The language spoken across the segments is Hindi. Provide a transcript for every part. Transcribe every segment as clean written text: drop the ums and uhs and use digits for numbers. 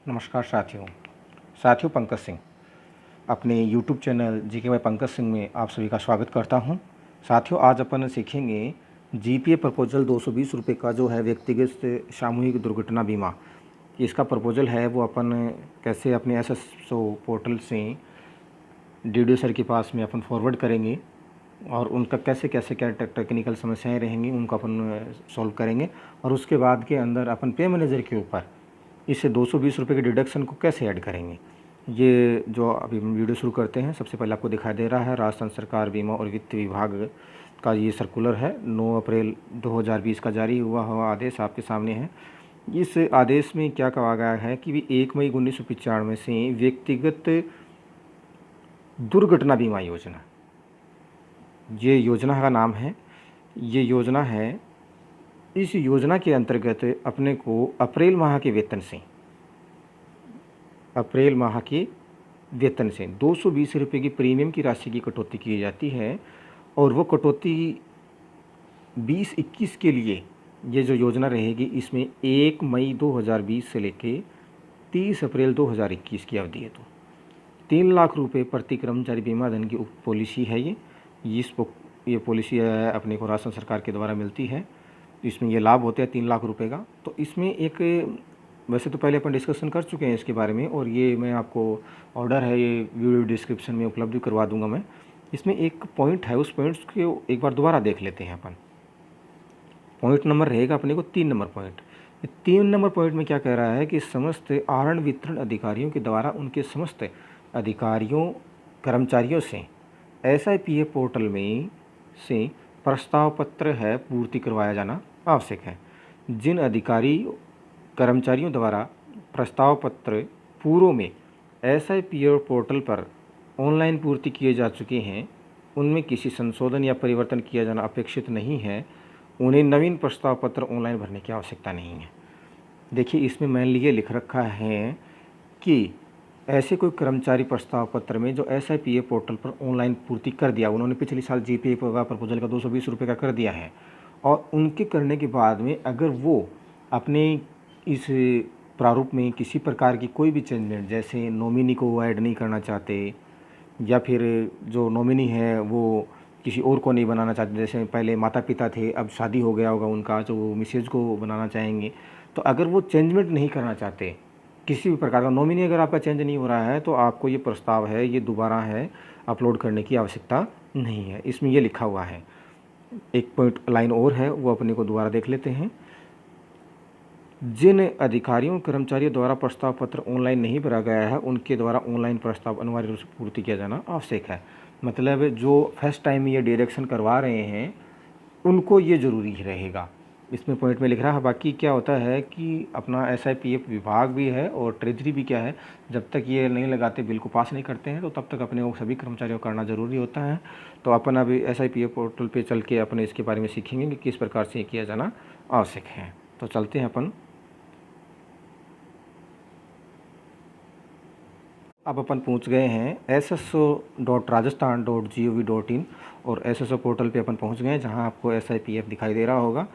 नमस्कार साथियों पंकज सिंह अपने YouTube channel GK by Pankaj Singh में आप सभी का स्वागत करता हूं। साथियों, आज अपन सीखेंगे जीपीए प्रपोजल 220 रुपये का जो है व्यक्तिगत सामूहिक दुर्घटना बीमा। इसका प्रपोजल है वो अपन कैसे अपने एसएसओ पोर्टल से डीडीओ सर के पास में अपन फॉरवर्ड करेंगे और उनका कैसे कैसे क्या टेक्निकल समस्याएं रहेंगी उनको अपन सॉल्व करेंगे और उसके बाद के अंदर अपन पे मैनेजर के ऊपर इसे 220 रुपये के डिडक्शन को कैसे ऐड करेंगे। ये जो अभी वीडियो शुरू करते हैं, सबसे पहले आपको दिखाई दे रहा है राजस्थान सरकार बीमा और वित्त विभाग का ये सर्कुलर है 9 अप्रैल 2020 का जारी हुआ आदेश आपके सामने है। इस आदेश में क्या कहा गया है कि 1 मई 1995 से व्यक्तिगत दुर्घटना बीमा योजना, ये योजना का नाम है, ये योजना है। इस योजना के अंतर्गत अपने को अप्रैल माह के वेतन से 220 रुपये की प्रीमियम की राशि की कटौती की जाती है और वो कटौती 2021 के लिए ये जो योजना रहेगी इसमें 1 मई 2020 से लेके 30 अप्रैल 2021 की अवधि है। तो 3 लाख रुपये प्रति कर्मचारी बीमा धन की पॉलिसी है। ये पॉलिसी अपने को राजस्थान सरकार के द्वारा मिलती है। इसमें ये लाभ होते हैं 3 लाख रुपए का। तो इसमें एक, वैसे तो पहले अपन डिस्कशन कर चुके हैं इसके बारे में और ये मैं आपको ऑर्डर है ये वीडियो डिस्क्रिप्शन में उपलब्ध करवा दूंगा मैं। इसमें एक पॉइंट है, उस पॉइंट्स को एक बार दोबारा देख लेते हैं अपन। पॉइंट नंबर रहेगा अपने को 3 नंबर पॉइंट। 3 नंबर पॉइंट में क्या कह रहा है कि समस्त आहरण वितरण अधिकारियों के द्वारा उनके समस्त अधिकारियों कर्मचारियों से SIPF पोर्टल में से प्रस्ताव पत्र है पूर्ति करवाया जाना आवश्यक है। जिन अधिकारी कर्मचारियों द्वारा प्रस्ताव पत्र पूर्व में SIPF पोर्टल पर ऑनलाइन पूर्ति किए जा चुके हैं, उनमें किसी संशोधन या परिवर्तन किया जाना अपेक्षित नहीं है, उन्हें नवीन प्रस्ताव पत्र ऑनलाइन भरने की आवश्यकता नहीं है। देखिए, इसमें मैंने ये लिख रखा है कि ऐसे कोई कर्मचारी प्रस्ताव पत्र में जो SIPF पोर्टल पर ऑनलाइन पूर्ति कर दिया, उन्होंने पिछले साल जीपीए का प्रपोजल का 220 रुपये का कर दिया है और उनके करने के बाद में अगर वो अपने इस प्रारूप में किसी प्रकार की कोई भी चेंजमेंट, जैसे नॉमिनी को ऐड नहीं करना चाहते या फिर जो नॉमिनी है वो किसी और को नहीं बनाना चाहते, जैसे पहले माता पिता थे अब शादी हो गया होगा उनका, जो वो मिसेज को बनाना चाहेंगे, तो अगर वो चेंजमेंट नहीं करना चाहते किसी भी प्रकार का, नॉमिनी अगर आपका चेंज नहीं हो रहा है तो आपको ये प्रस्ताव है ये दोबारा है अपलोड करने की आवश्यकता नहीं है। इसमें ये लिखा हुआ है। एक पॉइंट लाइन और है वो अपने को दोबारा देख लेते हैं। जिन अधिकारियों कर्मचारियों द्वारा प्रस्ताव पत्र ऑनलाइन नहीं भरा गया है उनके द्वारा ऑनलाइन प्रस्ताव अनिवार्य रूप से पूर्ति किया जाना आवश्यक है। मतलब जो फर्स्ट टाइम ये डायरेक्शन करवा रहे हैं उनको ये ज़रूरी रहेगा। इसमें पॉइंट में लिख रहा है। बाकी क्या होता है कि अपना SIPF विभाग भी है और ट्रेजरी भी क्या है, जब तक ये नहीं लगाते, बिल को पास नहीं करते हैं, तो तब तक अपने को सभी कर्मचारियों को करना ज़रूरी होता है। तो अपन अभी SIPF पोर्टल पे चल के अपने इसके बारे में सीखेंगे कि किस प्रकार से ये किया जाना आवश्यक है। तो चलते हैं अपन। अब अपन पहुंच गए हैं sso.rajasthan.gov.in और SSO पोर्टल पे अपन पहुंच गए हैं, जहां आपको SIPF दिखाई दे रहा होगा।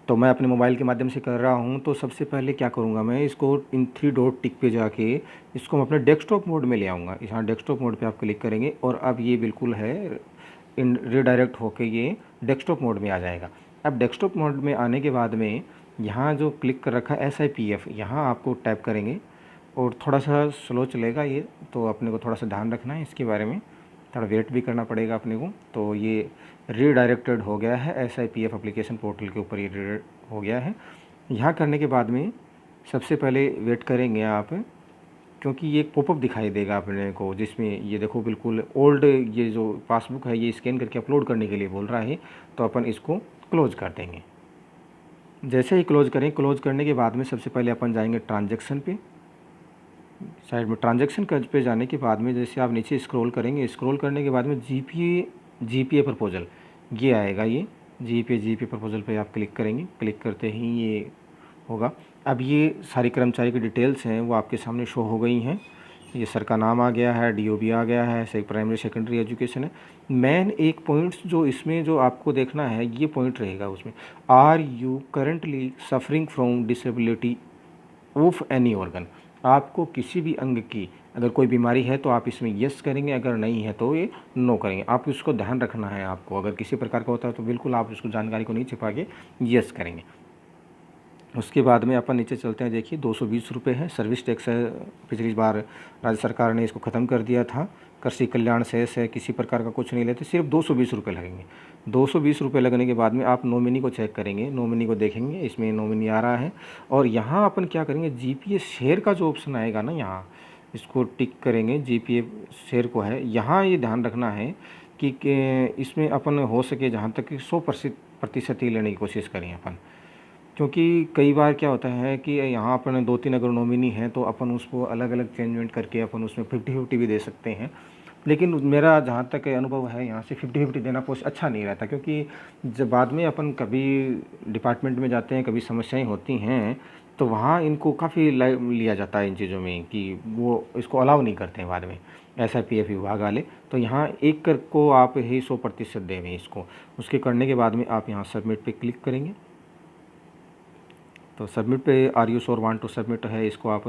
तो मैं अपने मोबाइल के माध्यम से कर रहा हूं। तो सबसे पहले क्या करूंगा, मैं इसको इन 3 डॉट टिक पे जाके इसको मैं अपने डेस्कटॉप मोड में ले आऊँगा। यहाँ डेस्कटॉप मोड पे आप क्लिक करेंगे और अब ये बिल्कुल है इन रिडायरेक्ट होके ये डेस्कटॉप मोड में आ जाएगा। अब डेस्कटॉप मोड में आने के बाद में यहाँ जो क्लिक कर रखा है SIPF, यहाँ आपको टैप करेंगे और थोड़ा सा स्लो चलेगा ये, तो अपने को थोड़ा सा ध्यान रखना है इसके बारे में, थोड़ा वेट भी करना पड़ेगा अपने को। तो ये रीडायरेक्टेड हो गया है SIPF एप्लीकेशन पोर्टल के ऊपर, ये रीडायरेक्ट हो गया है। यहाँ करने के बाद में सबसे पहले वेट करेंगे आप, क्योंकि ये एक पॉपअप दिखाई देगा अपने को, जिसमें ये देखो बिल्कुल ओल्ड ये जो पासबुक है ये स्कैन करके अपलोड करने के लिए बोल रहा है। तो अपन इसको क्लोज कर देंगे। जैसे ही क्लोज करें, क्लोज करने के बाद में सबसे पहले अपन जाएंगे ट्रांजेक्शन पे, साइड में ट्रांजेक्शन कर पे जाने के बाद में जैसे आप नीचे स्क्रॉल करेंगे, स्क्रॉल करने के बाद में जीपीए प्रपोजल ये आएगा। ये जीपीए प्रपोजल पे आप क्लिक करेंगे। क्लिक करते ही ये होगा। अब ये सारी कर्मचारी की डिटेल्स हैं वो आपके सामने शो हो गई हैं। ये सर का नाम आ गया है, DOB आ गया है, सही प्राइमरी सेकेंडरी एजुकेशन है। मेन एक पॉइंट्स जो इसमें जो आपको देखना है ये पॉइंट रहेगा उसमें, are you currently suffering from disability of any organ. आपको किसी भी अंग की अगर कोई बीमारी है तो आप इसमें यस करेंगे, अगर नहीं है तो ये नो करेंगे। आप इसको ध्यान रखना है आपको, अगर किसी प्रकार का होता है तो बिल्कुल आप उसको जानकारी को नहीं छिपा के यस करेंगे। उसके बाद में अपन नीचे चलते हैं। देखिए 220 रुपये है, सर्विस टैक्स है। पिछली बार राज्य सरकार ने इसको ख़त्म कर दिया था। कृषि कल्याण सेस है, किसी प्रकार का कुछ नहीं लेते, सिर्फ 220 रुपये लगेंगे। 220 रुपये लगने के बाद में आप नॉमिनी को चेक करेंगे, नॉमिनी को देखेंगे, इसमें नॉमिनी आ रहा है। और यहाँ अपन क्या करेंगे, जीपीए शेयर का जो ऑप्शन आएगा ना, यहाँ इसको टिक करेंगे। जीपीए शेयर को है, यहाँ ये ध्यान रखना है कि इसमें अपन हो सके जहाँ तक कि 100% ही लेने की कोशिश करें अपन, क्योंकि कई बार क्या होता है कि यहाँ अपन 2-3 अगर नॉमिनी हैं तो अपन उसको अलग अलग चेंजमेंट करके अपन उसमें 50-50 भी दे सकते हैं। लेकिन मेरा जहाँ तक अनुभव है, यहाँ से 50-50 देना कुछ अच्छा नहीं रहता, क्योंकि जब बाद में अपन कभी डिपार्टमेंट में जाते हैं, कभी समस्याएं होती हैं, तो वहाँ इनको काफ़ी लिया जाता है इन चीज़ों में कि वो इसको अलाउ नहीं करते हैं बाद में SIPF विभाग वाले। तो यहाँ एक कर को आप ही 100% देंगे इसको। उसके करने के बाद में आप यहाँ सबमिट पे क्लिक करेंगे। तो सबमिट पे are you sure want to submit है, इसको आप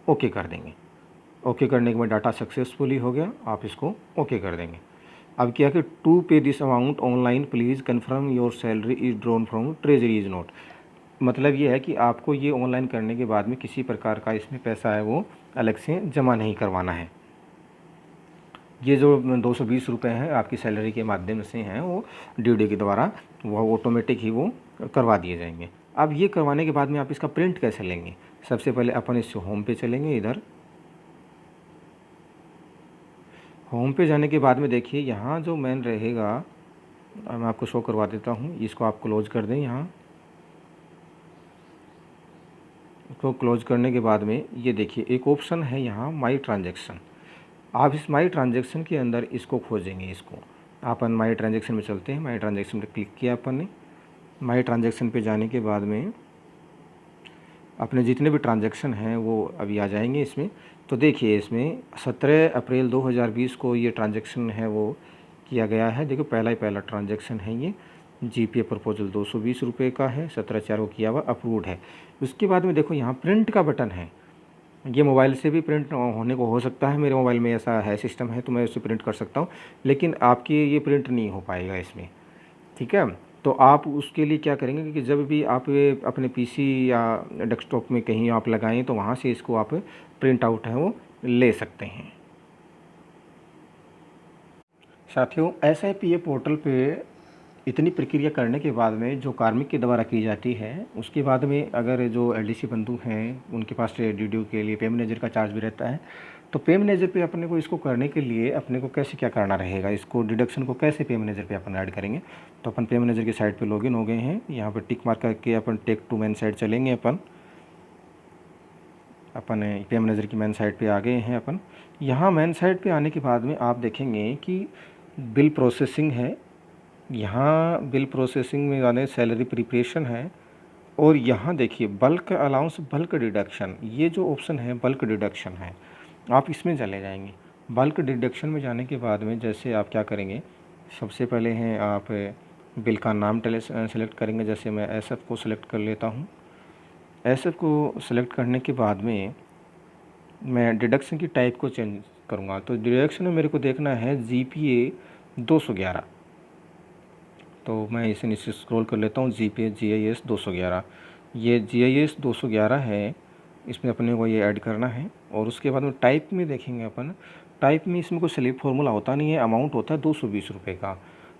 ओके कर देंगे। ओके करने के बाद डाटा सक्सेसफुली हो गया, आप इसको ओके कर देंगे। अब क्या कि टू पे this amount online please confirm your salary is drawn from treasury is note. मतलब ये है कि आपको ये ऑनलाइन करने के बाद में किसी प्रकार का इसमें पैसा है वो अलग से जमा नहीं करवाना है। ये जो 220 रुपये हैं आपकी सैलरी के माध्यम से हैं, वो DD के द्वारा वो ऑटोमेटिक ही वो करवा दिए जाएंगे। अब ये करवाने के बाद में आप इसका प्रिंट कैसे लेंगे, सबसे पहले अपन इस होम पे चलेंगे। इधर होम पे जाने के बाद में देखिए यहाँ जो मेन रहेगा, मैं आपको शो करवा देता हूँ। इसको आप क्लोज कर दें। यहाँ इसको क्लोज करने के बाद में ये देखिए एक ऑप्शन है यहाँ माई ट्रांजेक्शन। आप इस माई ट्रांजेक्शन के अंदर इसको खोजेंगे। इसको अपन माई ट्रांजेक्शन में चलते हैं। माई ट्रांजेक्शन पे क्लिक किया अपन ने। माई ट्रांजेक्शन पे जाने के बाद में अपने जितने भी ट्रांजेक्शन हैं वो अभी आ जाएंगे इसमें। तो देखिए इसमें 17 अप्रैल 2020 को ये ट्रांजेक्शन है वो किया गया है। देखो पहला ट्रांजेक्शन है ये। जीपीए प्रपोजल 220 रुपये का है, 17/4 को किया हुआ, अप्रूव्ड है। उसके बाद में देखो यहाँ प्रिंट का बटन है। ये मोबाइल से भी प्रिंट होने को हो सकता है, मेरे मोबाइल में ऐसा है सिस्टम है तो मैं उससे प्रिंट कर सकता हूँ, लेकिन आपकी ये प्रिंट नहीं हो पाएगा इसमें, ठीक है। तो आप उसके लिए क्या करेंगे कि जब भी आप अपने पीसी या डेस्कटॉप में कहीं आप लगाएं तो वहाँ से इसको आप प्रिंट आउट है वो ले सकते हैं। साथियों SIPF पोर्टल पे इतनी प्रक्रिया करने के बाद में जो कार्मिक के द्वारा की जाती है, उसके बाद में अगर जो LDC बंधु हैं उनके पास DDU के लिए पे मैनेजर का चार्ज भी रहता है। तो पे मैनेजर पे अपने को इसको करने के लिए अपने को कैसे क्या करना रहेगा, इसको डिडक्शन को कैसे पे मैनेजर पे अपन ऐड करेंगे। तो अपन पे मैनेजर की साइट पे लॉगिन हो गए हैं। यहाँ पर टिक मार्क करके अपन टेक टू मेन साइट चलेंगे। अपन पे मैनेजर की मेन साइट पे आ गए हैं अपन। यहाँ मेन साइट पे आने के बाद में आप देखेंगे कि बिल प्रोसेसिंग है। यहाँ बिल प्रोसेसिंग में जाने सैलरी प्रिपरेशन है। और यहाँ देखिए बल्क अलाउंस बल्क डिडक्शन, ये जो ऑप्शन है बल्क डिडक्शन है, आप इसमें चले जाएंगे। बल्क डिडक्शन में जाने के बाद में जैसे आप क्या करेंगे, सबसे पहले हैं आप बिल का नाम सेलेक्ट करेंगे। जैसे मैं SF को सिलेक्ट कर लेता हूँ। SF को सिलेक्ट करने के बाद में मैं डिडक्शन की टाइप को चेंज करूँगा। तो डिडक्शन में मेरे को देखना है GPA 211। तो मैं इसे नीचे स्क्रॉल कर लेता हूँ। GIS 211, ये GIS 211 है, इसमें अपने को ये ऐड करना है। और उसके बाद में टाइप में देखेंगे अपन, टाइप में इसमें कोई स्लिप फार्मूला होता नहीं है, अमाउंट होता है 220 रुपये का।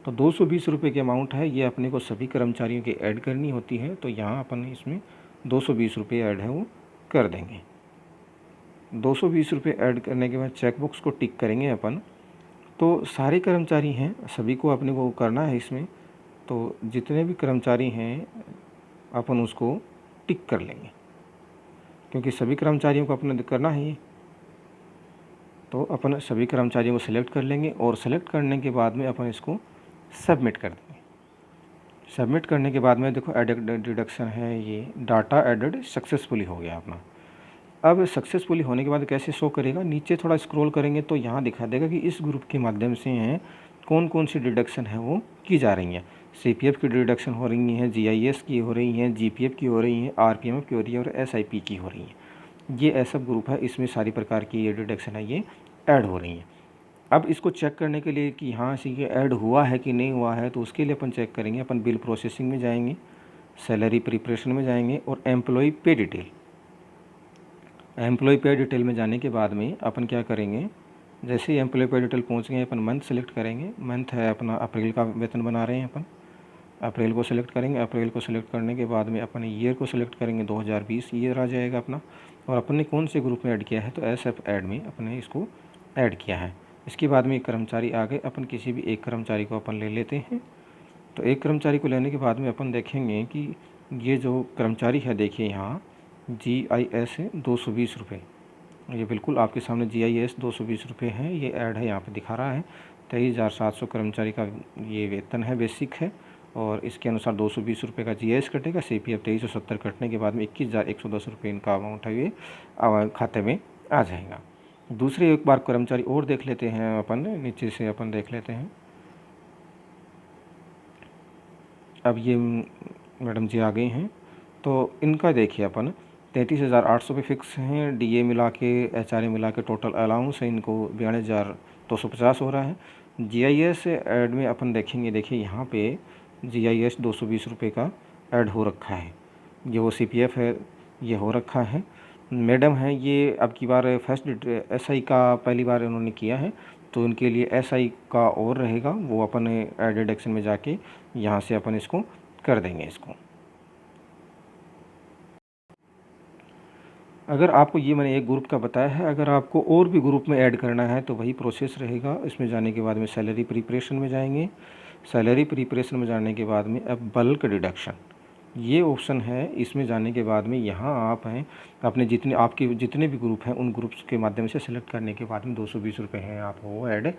तो 220 रुपये की अमाउंट है, ये अपने को सभी कर्मचारियों की ऐड करनी होती है। तो यहाँ अपन इसमें 220 रुपये ऐड है वो कर देंगे। 220 रुपये ऐड करने के बाद चेकबॉक्स को टिक करेंगे अपन। तो सारे कर्मचारी हैं, सभी को अपने को करना है इसमें। तो जितने भी कर्मचारी हैं अपन उसको टिक कर लेंगे, क्योंकि सभी कर्मचारियों को अपने करना है ये। तो अपन सभी कर्मचारियों को सिलेक्ट कर लेंगे और सेलेक्ट करने के बाद में अपन इसको सबमिट कर देंगे। सबमिट करने के बाद में देखो एडेड डिडक्शन है, ये डाटा एडेड सक्सेसफुली हो गया अपना। अब सक्सेसफुली होने के बाद कैसे शो करेगा, नीचे थोड़ा स्क्रॉल करेंगे तो यहाँ दिखा देगा कि इस ग्रुप के माध्यम से हैं कौन कौन सी डिडक्शन है वो की जा रही हैं। CPF की डिडक्शन हो रही हैं, GIS की हो रही हैं, GPF की हो रही हैं, RPMF की हो रही है और SIP की हो रही है। ये ऐसा ग्रुप है, इसमें सारी प्रकार की ये डिडक्शन है ये ऐड हो रही हैं। अब इसको चेक करने के लिए कि हाँ से ये ऐड हुआ है कि नहीं हुआ है, तो उसके लिए अपन चेक करेंगे। अपन बिल प्रोसेसिंग में जाएंगे, सैलरी प्रिपरेशन में जाएंगे और एम्प्लॉय पे डिटेल। एम्प्लॉय पे डिटेल में जाने के बाद में अपन क्या करेंगे, जैसे ही एम्प्लॉय पे डिटेल पहुँच गए अपन मंथ सेलेक्ट करेंगे। मंथ है अपना अप्रैल का वेतन बना रहे हैं अपन, अप्रैल को सिलेक्ट करेंगे। अप्रैल को सिलेक्ट करने के बाद में अपन ईयर को सिलेक्ट करेंगे, 2020 ईयर आ जाएगा अपना। और अपन ने कौन से ग्रुप में ऐड किया है, तो SF ऐड में अपने इसको ऐड किया है। इसके बाद में एक कर्मचारी आ गए, अपन किसी भी एक कर्मचारी को अपन ले लेते हैं। तो एक कर्मचारी को लेने के बाद में अपन देखेंगे कि ये जो कर्मचारी है, देखिए यहाँ GIS है 220 रुपये, ये बिल्कुल आपके सामने GIS 220 रुपये है, ये ऐड है यहाँ पे दिखा रहा है। 23,700 कर्मचारी का ये वेतन है, बेसिक है। और इसके अनुसार 220 रुपये का GIS कटेगा। CPF 2370 कटने के बाद में 21,110 रुपये इनका अमाउंट है, ये खाते में आ जाएगा। दूसरे एक बार कर्मचारी और देख लेते हैं अपन, नीचे से अपन देख लेते हैं। अब ये मैडम जी आ गए हैं, तो इनका देखिए अपन 33,800 पे फिक्स हैं। DA मिला के, HRA मिला के टोटल अलाउंस है इनको 42,250 हो रहा है। GIS ऐड में अपन देखेंगे, देखिए यहाँ पे GIS 220 रुपये का ऐड हो रखा है। ये वो CPF है, ये हो रखा है। मैडम है ये अब की बार फर्स्ट SI का पहली बार इन्होंने किया है, तो उनके लिए SI का और रहेगा, वो अपन ऐड डिडक्शन में जाके यहाँ से अपन इसको कर देंगे इसको। अगर आपको ये मैंने एक ग्रुप का बताया है, अगर आपको और भी ग्रुप में ऐड करना है तो वही प्रोसेस रहेगा। इसमें जाने के बाद में सैलरी प्रिपरेशन में जाएंगे। सैलरी प्रिपरेशन में जाने के बाद में अब बल्क डिडक्शन ये ऑप्शन है। इसमें जाने के बाद में यहाँ आप हैं अपने आपके जितने भी ग्रुप हैं उन ग्रुप्स के माध्यम से सेलेक्ट करने के बाद में 220 रुपये हैं, आप वो ऐड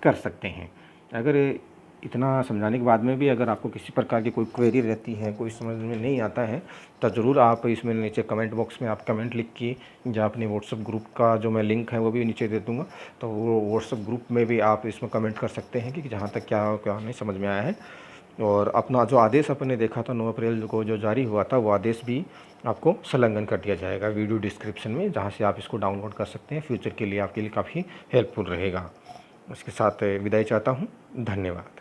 कर सकते हैं। अगर इतना समझाने के बाद में भी अगर आपको किसी प्रकार की कोई क्वेरी रहती है, कोई समझ में नहीं आता है, तो ज़रूर आप इसमें नीचे कमेंट बॉक्स में आप कमेंट लिख के, या अपने व्हाट्सअप ग्रुप का जो मैं लिंक है वो भी नीचे दे दूँगा, तो वो व्हाट्सअप ग्रुप में भी आप इसमें कमेंट कर सकते हैं कि जहाँ तक क्या क्या नहीं समझ में आया है। और अपना जो आदेश अपने देखा था 9 अप्रैल को जो जारी हुआ था, वो आदेश भी आपको संलग्न कर दिया जाएगा वीडियो डिस्क्रिप्शन में, जहाँ से आप इसको डाउनलोड कर सकते हैं। फ्यूचर के लिए आपके लिए काफ़ी हेल्पफुल रहेगा। इसके साथ विदाई चाहता हूँ, धन्यवाद।